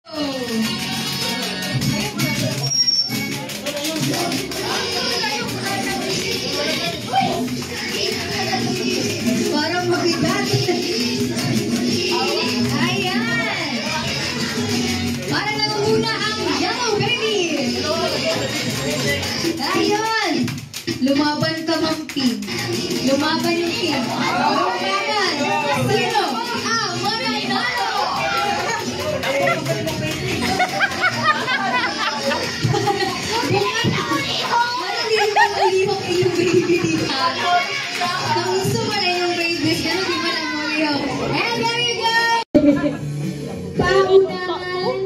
Parang mabigat. Ayan. Para nangunguna ang Yellow Baby. Ayun. Lumaban ka, Ma'am Pink. Lumaban yung Pink. Lumaban. Sino ang mananalo? Malilihok yung baby dito. Kung gusto mo na yung babies, ganun di mo na mulihok. And there you go! Paunahan,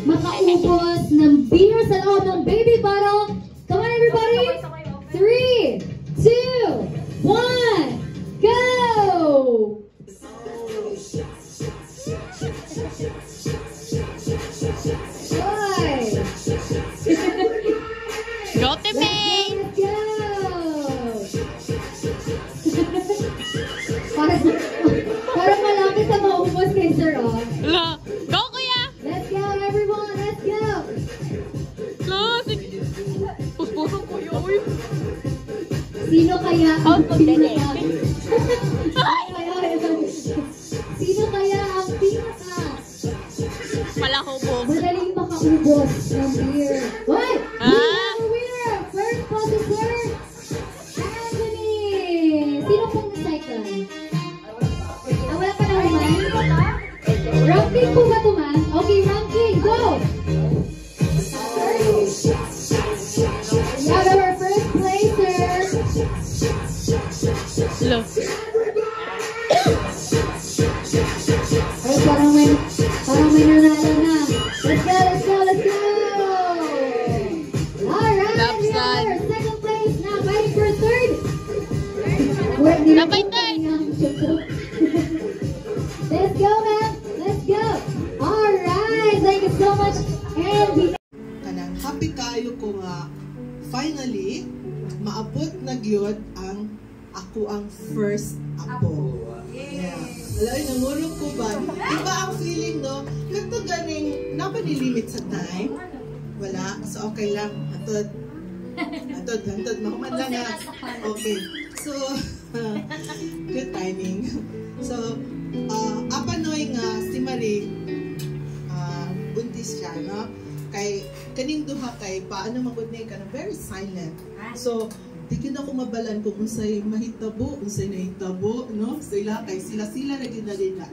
makaubos ng beer sa loob ng baby bottle. Come on everybody! 3, 2, 1, go! Go, Timmy! Let's go! Parang malapit na maubos kay Sir, oh. Go, kuya! Let's go, everyone! Let's go! Puspusong kuya, uy! Sino kaya ang pinaka... Sino kaya ang pinaka... Malahubog. Madaling makaubos ng beer. What? Ah! Winner! First position, Anthony! Sino pong second? Wala pa na naman? Ranking po ba ito, man? Okay, ranking, go! We have our first placer. Look. Oh, parang may nanalo na. Let's go, let's go, let's go! Alright, we have our second place now, fighting for third. Napay third! Let's go, man! Let's go! Alright, thank you so much. And kanang happy kayo ko nga finally maabot na gyud ang ako ang first apo. Yeah. Alay, namurong ko ba? Iba ang feeling, no? Ganito ganing, napanilimit sa time. Wala. So, okay lang. Hatod. Mahuman lang nga. Okay. So, good timing. So, apanoy nga si Marie, buntis siya, no? Kay, kaning duha kay, paano magudnay ka na, very silent. So, di ko na kumabalan kung unsay mahitabo, unsay nahitabo, no? Sila na ginalina.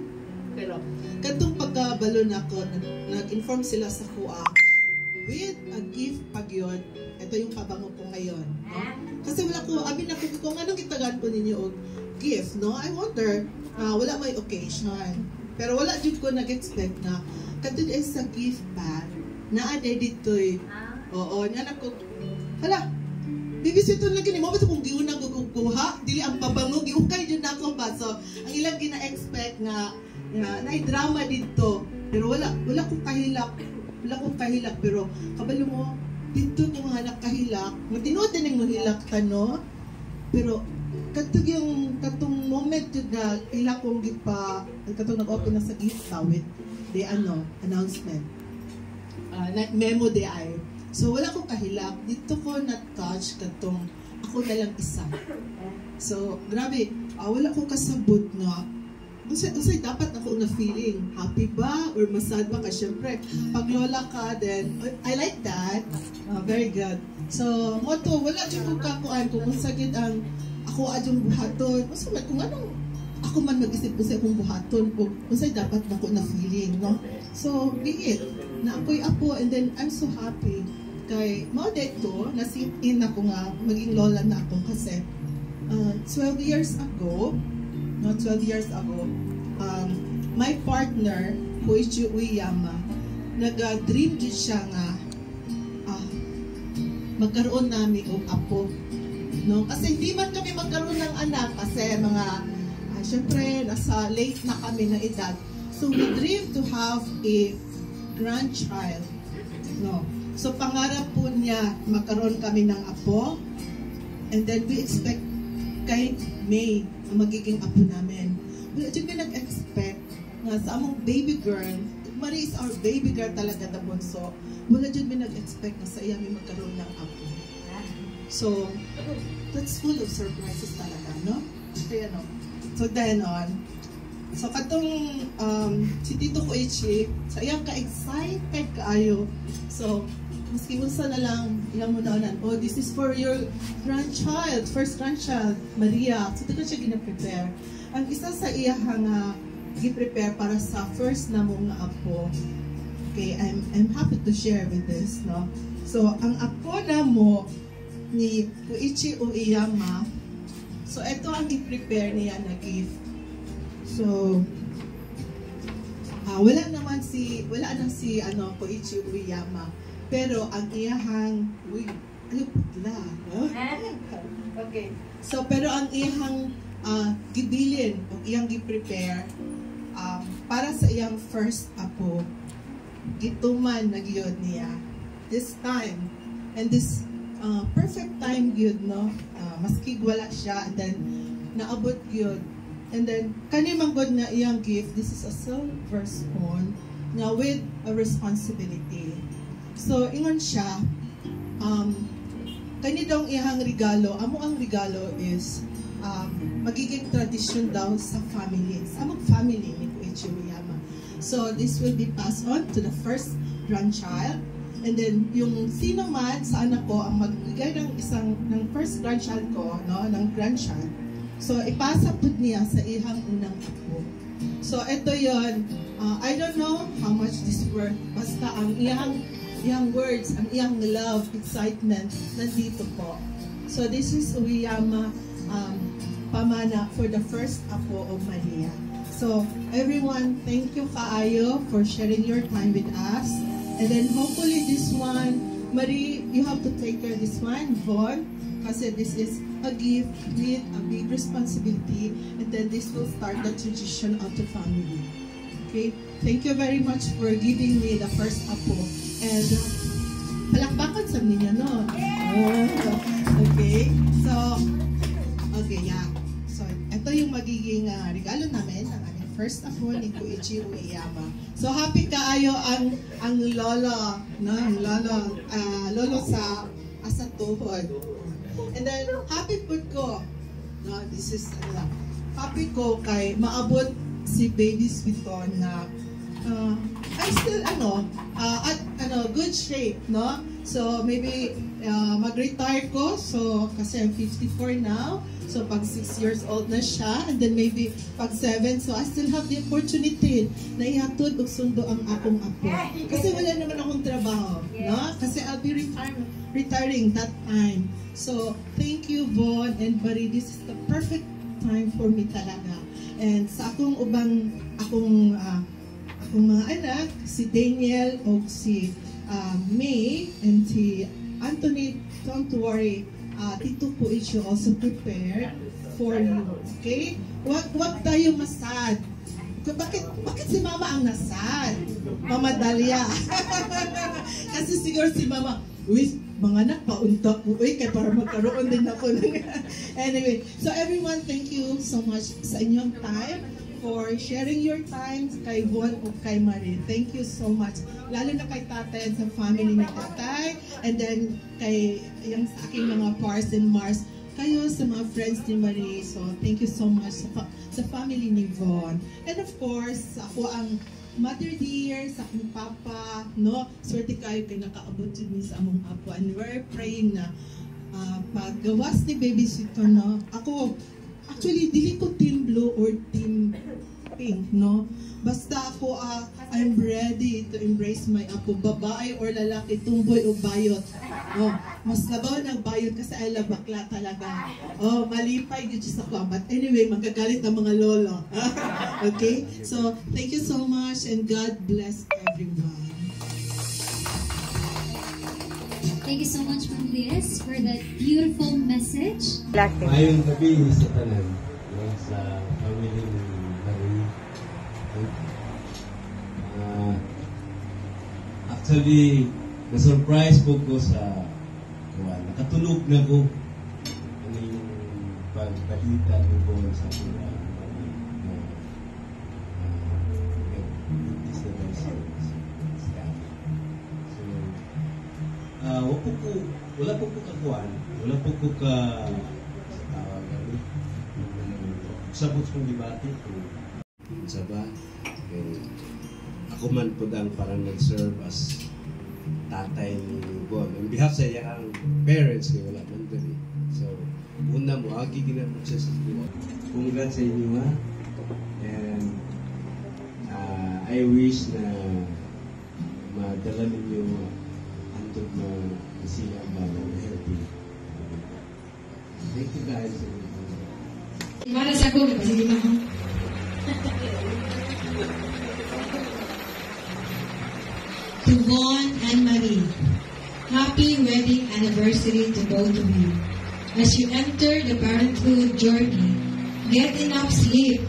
Pero, katong pagkabalo na ako, nag-inform sila sa kuha, with a gift pag yun, ito yung kabango ko ngayon. No? Kasi wala ko, amin ako kung anong itagan po ninyo og gift, no? I wonder, wala may occasion. Pero wala din ko nag-expect na, katong ay sa gift bag, na-add dito eh. Oo, niyan ako, hala, bibisito lang gini mo ba kung giunang guguha dili ang pabango giukay jud nako ba, so ang ilang gina-expect na drama dito, pero wala kong kahilak, pero kabalo mo dito ng mga nakahilak matinuod din ang mahilak no, pero katong moment jud na ila kong gipa katong nag-open na sa gift tawid de announcement memo de ay. So, wala akong kahilak. Dito ko na-touch katong ako na lang isa. So, grabe. Wala akong kasabot nga. Unsay dapat ako na feeling? Happy ba? Or masad ba? Kasi syempre, pag lola ka, then, I like that. Very good. So, moto, wala dyan kong kakuan. Kung unsagid ang ako adyong buhaton. Kung anong ako man mag-isip ko sa akong buhaton. Kung unsay dapat ako na feeling. No? So, be it. Na ako'y apo, and then I'm so happy. Kay mo dito, na-sit-in ako nga, maging lola na ako kasi 12 years ago, my partner, Koichi Uyama, nag-dream din siya nga magkaroon namin og apo. No? Kasi hindi man kami magkaroon ng anak kasi mga, syempre, nasa late na kami na edad. So we dream to have a grandchild. No? So, pangarap po niya magkaroon kami ng apo. And then, we expect kay May na magiging apo namin. Wala dyan ka nag-expect na sa among baby girl, Marie is our baby girl talaga na bunso. Wala dyan may nag-expect na sa iya may magkaroon ng apo. So, that's full of surprises talaga, no? Kaya no. So then on, so katong si Tito Koichi, sa iyang ka-excited kaayo. So, maski unsa na lang, iyang muna oh, this is for your grandchild, first grandchild, Maria. So, dito siya gina-prepare. Ang isa sa iyang gi-prepare para sa first na mong apo. Okay, I'm happy to share with this, no? So, ang apo na mo ni Koichi Ueyama, so ito ang i-prepare niya na gift. So, wala nang si Koichi Ueyama, pero ang iyahang putla, no? Okay. So, pero ang iyahang gibilin o iyang gi-prepare para sa iyang first apo, gituman na gyud niya this time, and this perfect time gyud, no? Maski wala siya, and then naabot gyud, and then kani man gud na iyang gift. This is a silver spoon na with a responsibility. So ingon siya, kani daw iyang regalo. Amo ang regalo is magiging tradition daw sa family, sa among family ni Koichi Ueyama. So this will be passed on to the first grandchild. And then, yung sino man sa anak ko ang magbigay ng first grandchild ko, no, ng grandchild. So, ipasa po niya sa ihang unang apo. So, ito yon. I don't know how much this worth. Basta ang iyang words, ang iyang love, excitement, nandito po. So, this is Ueyama pamana for the first apo of Maria. So, everyone, thank you kaayo for sharing your time with us. And then hopefully this one, Marie, you have to take care of this one, Von, kasi this is a gift with a big responsibility, and then this will start the tradition of the family. Okay? Thank you very much for giving me the first apo. And palakpakan sa ninyo, no? Okay? So, okay, yeah. So, ito yung magiging regalo namin, ang first apo ni Koichi Ueyama. So happy kaayo ang lolo, no? Ang lolo sa asa tuhod. And then happy po ko. No, this is happy ko kay maabot si Baby Sweeton na I still at good shape, no? So maybe mag-retire ko, so kasi I'm 54 now. So pag 6 years old na siya, and then maybe pag 7, so I still have the opportunity na ihatod og sundo ang akong apo. Kasi wala naman akong trabaho, no? Kasi I'll be retiring that time. So thank you, Von and Marie. This is the perfect time for me talaga. And sa akong mga anak, si Daniel o si May and si Anthony, don't worry. Tito Koichi also prepared for you. Okay? Wag tayo masad. Bakit si Mama ang nasad? Mama Dalia. Kasi siguro si Mama, mga anak, paunta ko, kaya para magkaroon din ako. Anyway, so everyone, thank you so much sa inyong time, for sharing your time kay Von o kay Marie. Thank you so much. Lalo na kay tatay and sa family ni tatay. And then kay yung sa aking mga Pars and Mars. Kayo sa mga friends ni Marie. So thank you so much sa family ni Von. And of course, ako ang mother dear, sa aking papa, no? Swerte kayo kay nakaabot din sa among apo. And we're praying na paggawas ni Baby Sweeton, no? Ako, actually, dili ko team blue or team pink, no? Basta ako, I'm ready to embrace my apo. Babae or lalaki, tumboy o bayot. Oh, mas labaw ng bayot kasi I love bakla talaga. Oh, malipay yun sa ko. But anyway, magagalit ang mga lolo. Okay? So, thank you so much and God bless everyone. Thank you so much, Ma'am Liz, for that beautiful message. Mayong gabi sa tanan, sa family ni Marie. Actually, na-surprise po ko sa nakatulog na ko ano yung pagbalita ko sa wala po ko kakuan, wala po ko ka sabot kong debate kung sa ba, ako man po ang parang nag-serve as tatay ni Bon. On behalf sa iyang parents, kaya wala man doon eh. So, una mo, agi ginamit siya sa school. Congrats sa inyo ha. And I wish na madala ninyo antod na sila ba na healthy. Thank you guys. Para sa ako, sige na ako. To Von and Marie, happy wedding anniversary to both of you. As you enter the parenthood journey, get enough sleep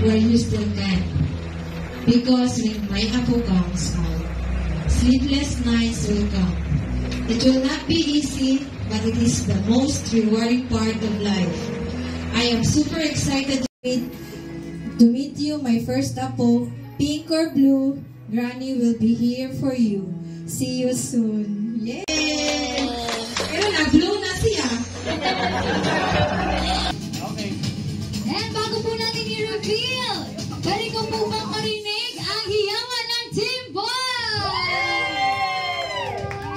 while you still can. Because when my apo comes out, sleepless nights will come. It will not be easy, but it is the most rewarding part of life. I am super excited to meet you, my first apo, pink or blue. Granny will be here for you. See you soon. Yay! Pero na-blow na siya. Okay. And bago po natin i-reveal, balik ko po bang marinig ang hiyawan ng Team Boy!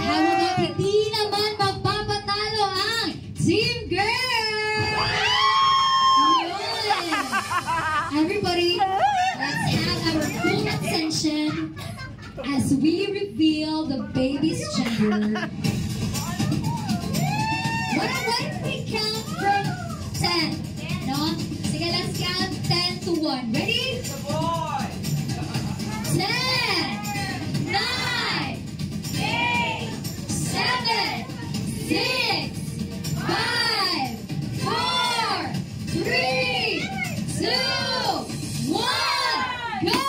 Habang hindi naman magpapatalo ang Team Girl! Yun! Everybody, let's have our full attention as we reveal the baby's gender. What if we count from 10? No? Sige, let's count 10 to 1. Ready? 10, 9, 8, 7, 6, 5, 4, 3, 2, 1, go!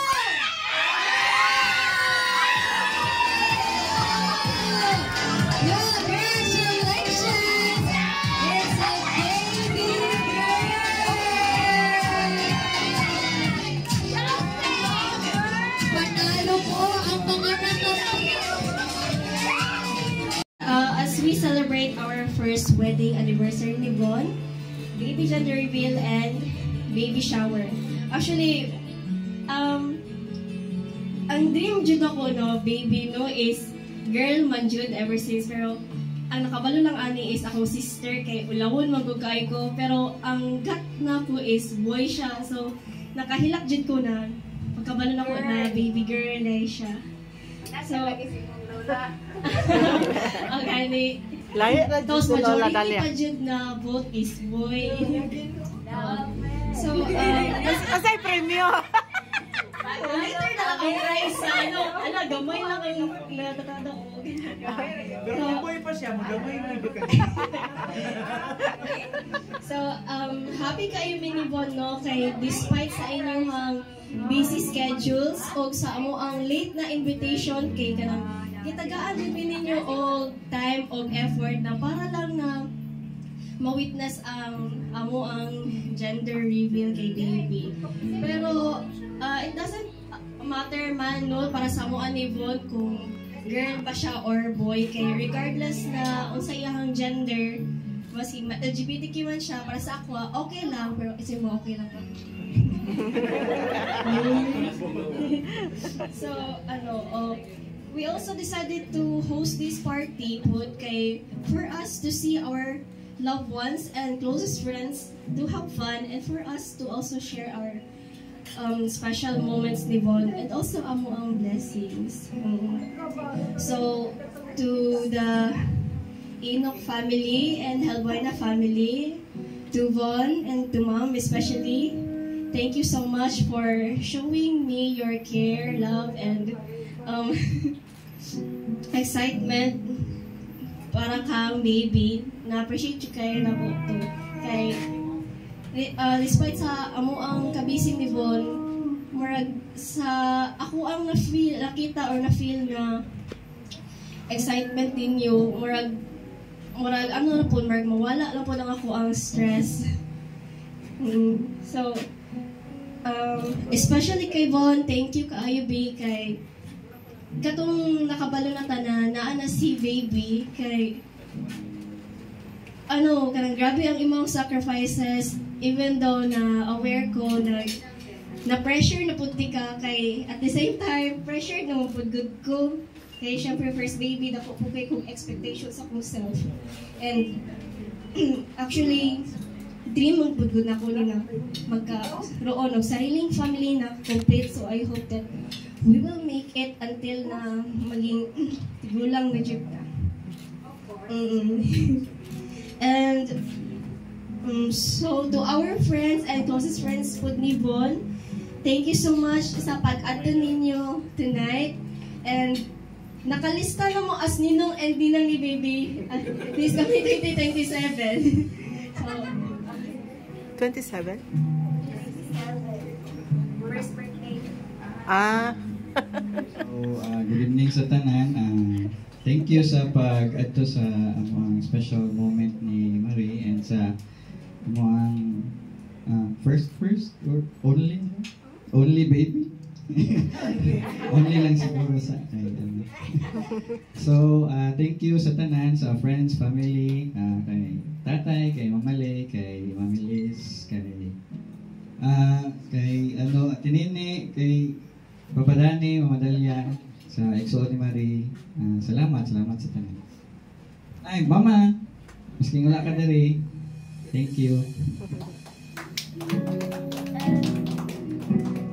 Congratulations! It's a baby girl! Panalo po ang mga nanapit! As we celebrate our first wedding anniversary ni Von, baby gender reveal and baby shower. Actually, ang dream jud ako no, baby no, is girl man jud ever since, pero ang nakabalo lang ani is akong sister kay ulawon magugay ko, pero ang gut na ko is boy siya, so nakahilak jud ko na pagkabalo na ko na baby girl na siya. So, ang ani tapos majority pa jud na vote is boy. So, Kasay premyo. later na ako prize sa gamay lang kayo natatanda ko. Pero boy pa siya, magamay na iba ka. So, happy kayo mini Von no, kay despite sa inyong busy schedules o sa amo ang late na invitation kay kanang kitagaan din ninyo all time o effort na para lang na ma-witness ang amo ang gender reveal kay baby. Pero it doesn't matter man no para sa amo ni Von kung girl pa siya or boy kay regardless na unsa iyang gender, maski LGBTQ man siya, para sa ako okay lang, pero kasi mo okay lang ba? So we also decided to host this party kay for us to see our loved ones and closest friends to have fun, and for us to also share our special moments ni Von and also amo ang blessings. So to the Enoch family and Helbuena family, to Von and to Mom especially, thank you so much for showing me your care, love, and excitement para kang baby. Na-appreciate you kayo na po to. Kay despite sa amo ang kabising ni Von, murag sa ako ang nakita or na-feel na excitement ninyo, murag ano na po, murag mawala lang po lang ako ang stress. So Especially kay Von, thank you kaayo B kay katong nakabalo na tanan naa na si baby kay kanang grabe ang imong sacrifices even though na aware ko na pressure na pud ka kay at the same time pressure na mo pud good ko kay syempre first baby dako po kay kong expectations sa myself and actually dream mo pud good na ko ni na magkaroon og sariling family na complete so I hope that we will make it until na maging tigulang na jeep na. And so to our friends and closest friends pud ni Von, thank you so much sa pag-adto ninyo tonight. And nakalista na mo as ninong and ninang ni baby at least kami 2027. So, 27? first birthday. Ah. So, good evening sa tanan. Thank you sa pag-adto sa among special moment ni Marie and sa among first or only baby. Only lang siguro sa So, thank you sa tanan, sa friends, family, kay tatay, kay mamali, kay mamilis, kay tinini, kay Bapadani, Mamadalya, sa EXO ni Marie. Salamat sa tanan. Ay, mama, maski wala ka diri. Thank you.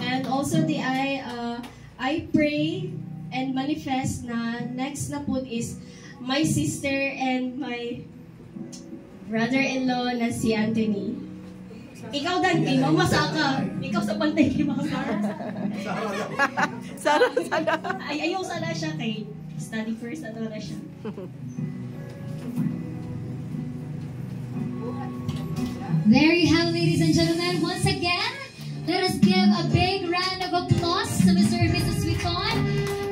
And also I pray and manifest na next na po is my sister and my brother-in-law na si Anthony. Ikaw, Dante, mamasa ka. Ikaw sa pantay kay Mama. Sana. Ayaw sana siya kay study first at wala siya. There you have, ladies and gentlemen. Once again, let us give a big round of applause to Mr. and Mrs. Vuitton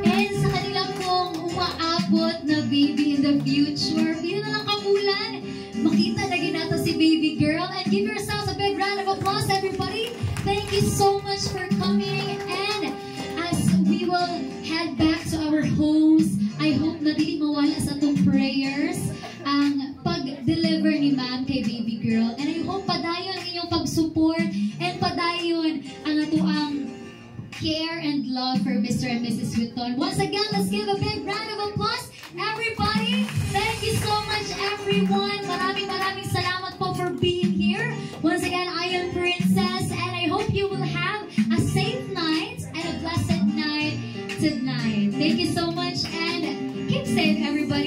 and sa kanilang pong umaabot na baby in the future. Yun na lang kamulan. Makita na ginata si baby girl. And give yourselves a big round of applause, everybody. Thank you so much for coming. And as we will head back to our homes, I hope na dili mawala sa atong prayers ang pag-deliver ni ma'am kay baby girl. And I hope padayon ang inyong pag-support and padayon ang atuang care and love for Mr. and Mrs. Vuitton. Once again, let's give a big round of applause. Everybody, thank you so much, everyone. Maraming salamat po for being here. Once again, I am Princess, and I hope you will have a safe night and a blessed night tonight. Thank you so much, and keep safe, everybody.